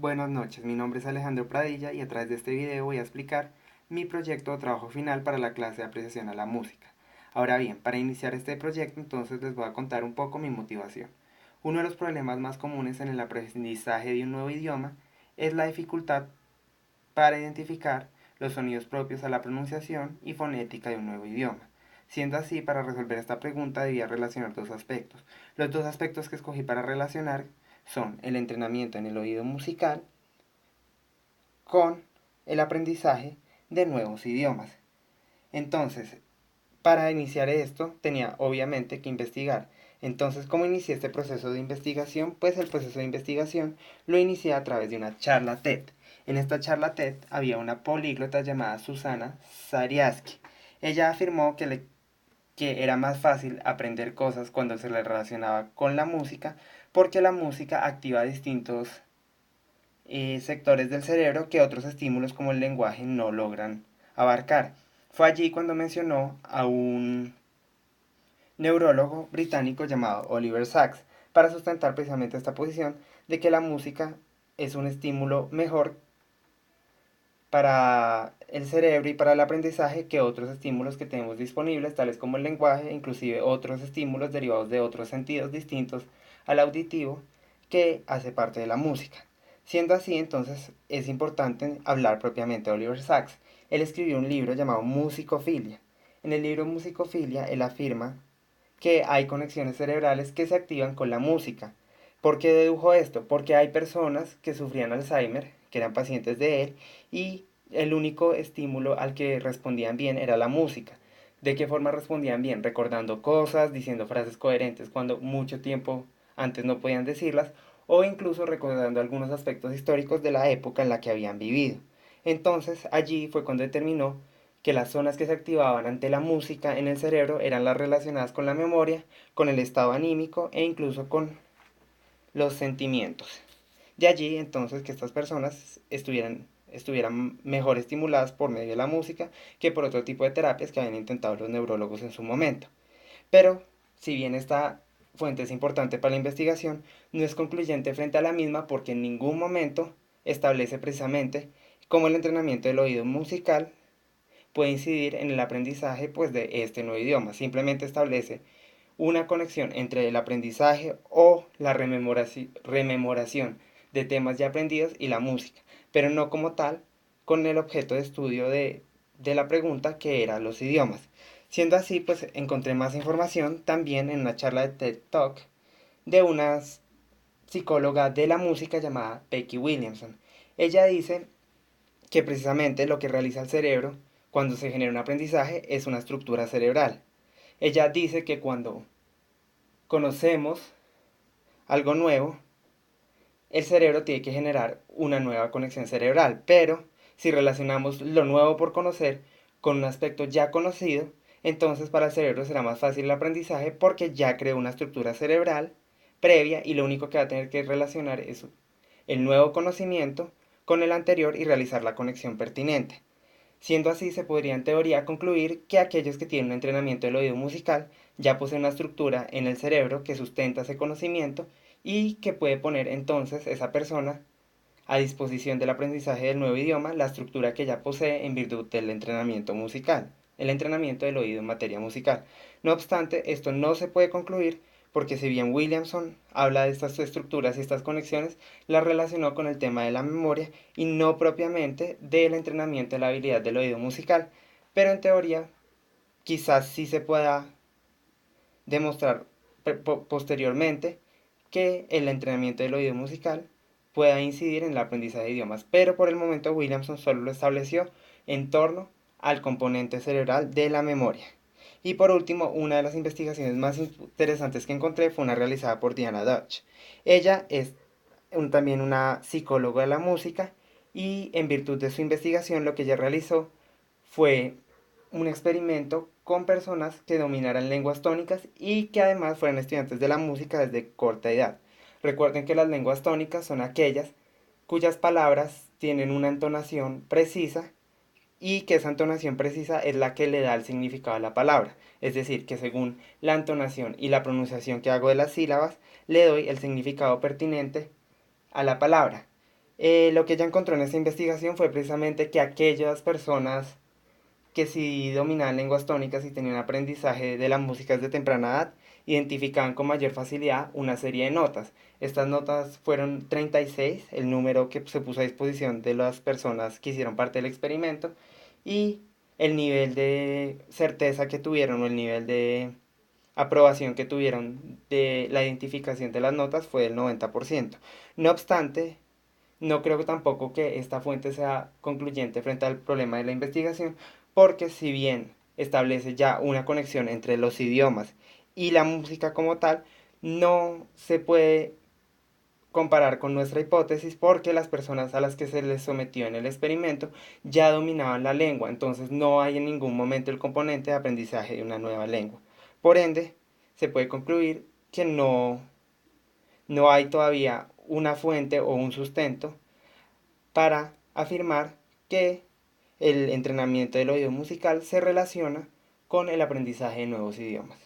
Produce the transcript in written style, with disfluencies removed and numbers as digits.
Buenas noches, mi nombre es Alejandro Pradilla y a través de este video voy a explicar mi proyecto o trabajo final para la clase de apreciación a la música. Ahora bien, para iniciar este proyecto entonces les voy a contar un poco mi motivación. Uno de los problemas más comunes en el aprendizaje de un nuevo idioma es la dificultad para identificar los sonidos propios a la pronunciación y fonética de un nuevo idioma. Siendo así, para resolver esta pregunta debía relacionar dos aspectos. Los dos aspectos que escogí para relacionar son el entrenamiento en el oído musical con el aprendizaje de nuevos idiomas. Entonces, para iniciar esto tenía obviamente que investigar. Entonces, ¿cómo inicié este proceso de investigación? Pues el proceso de investigación lo inicié a través de una charla TED. En esta charla TED había una políglota llamada Susana Zariaski. Ella afirmó que era más fácil aprender cosas cuando se le relacionaba con la música, porque la música activa distintos sectores del cerebro que otros estímulos como el lenguaje no logran abarcar. Fue allí cuando mencionó a un neurólogo británico llamado Oliver Sacks para sustentar precisamente esta posición de que la música es un estímulo mejor para el cerebro y para el aprendizaje que otros estímulos que tenemos disponibles, tales como el lenguaje, inclusive otros estímulos derivados de otros sentidos distintos al auditivo que hace parte de la música. Siendo así, entonces, es importante hablar propiamente de Oliver Sacks. Él escribió un libro llamado Musicofilia. En el libro Musicofilia, él afirma que hay conexiones cerebrales que se activan con la música. ¿Por qué dedujo esto? Porque hay personas que sufrían Alzheimer, que eran pacientes de él, y el único estímulo al que respondían bien era la música. ¿De qué forma respondían bien? Recordando cosas, diciendo frases coherentes cuando mucho tiempo antes no podían decirlas, o incluso recordando algunos aspectos históricos de la época en la que habían vivido. Entonces allí fue cuando determinó que las zonas que se activaban ante la música en el cerebro eran las relacionadas con la memoria, con el estado anímico e incluso con los sentimientos. De allí entonces que estas personas estuvieran mejor estimuladas por medio de la música que por otro tipo de terapias que habían intentado los neurólogos en su momento. Pero, si bien esta fuente es importante para la investigación, no es concluyente frente a la misma porque en ningún momento establece precisamente cómo el entrenamiento del oído musical puede incidir en el aprendizaje pues, de este nuevo idioma. Simplemente establece una conexión entre el aprendizaje o la rememoración de temas ya aprendidos y la música, pero no como tal con el objeto de estudio de la pregunta que era los idiomas. Siendo así, pues encontré más información también en una charla de TED Talk de una psicóloga de la música llamada Becky Williamson. Ella dice que precisamente lo que realiza el cerebro cuando se genera un aprendizaje es una estructura cerebral. Ella dice que cuando conocemos algo nuevo, el cerebro tiene que generar una nueva conexión cerebral, pero si relacionamos lo nuevo por conocer con un aspecto ya conocido, entonces para el cerebro será más fácil el aprendizaje porque ya creó una estructura cerebral previa y lo único que va a tener que relacionar es el nuevo conocimiento con el anterior y realizar la conexión pertinente. Siendo así, se podría en teoría concluir que aquellos que tienen un entrenamiento del oído musical ya poseen una estructura en el cerebro que sustenta ese conocimiento y que puede poner entonces esa persona a disposición del aprendizaje del nuevo idioma la estructura que ya posee en virtud del entrenamiento musical, el entrenamiento del oído en materia musical. No obstante, esto no se puede concluir porque si bien Williamson habla de estas estructuras y estas conexiones, las relacionó con el tema de la memoria y no propiamente del entrenamiento de la habilidad del oído musical, pero en teoría quizás sí se pueda demostrar posteriormente que el entrenamiento del oído musical pueda incidir en el aprendizaje de idiomas, pero por el momento Williamson solo lo estableció en torno al componente cerebral de la memoria. Y por último, una de las investigaciones más interesantes que encontré fue una realizada por Diana Dutch. Ella es también una psicóloga de la música y en virtud de su investigación lo que ella realizó fue un experimento con personas que dominaran lenguas tónicas y que además fueran estudiantes de la música desde corta edad. Recuerden que las lenguas tónicas son aquellas cuyas palabras tienen una entonación precisa y que esa entonación precisa es la que le da el significado a la palabra. Es decir, que según la entonación y la pronunciación que hago de las sílabas, le doy el significado pertinente a la palabra. Lo que ella encontró en esta investigación fue precisamente que aquellas personas que sí dominaban lenguas tónicas y tenían aprendizaje de la música desde temprana edad, identificaban con mayor facilidad una serie de notas. Estas notas fueron 36, el número que se puso a disposición de las personas que hicieron parte del experimento, y el nivel de certeza que tuvieron o el nivel de aprobación que tuvieron de la identificación de las notas fue del 90%. No obstante, no creo que tampoco que esta fuente sea concluyente frente al problema de la investigación, porque si bien establece ya una conexión entre los idiomas y la música como tal, no se puede comparar con nuestra hipótesis porque las personas a las que se les sometió en el experimento ya dominaban la lengua, entonces no hay en ningún momento el componente de aprendizaje de una nueva lengua. Por ende, se puede concluir que no hay todavía una fuente o un sustento para afirmar que el entrenamiento del oído musical se relaciona con el aprendizaje de nuevos idiomas.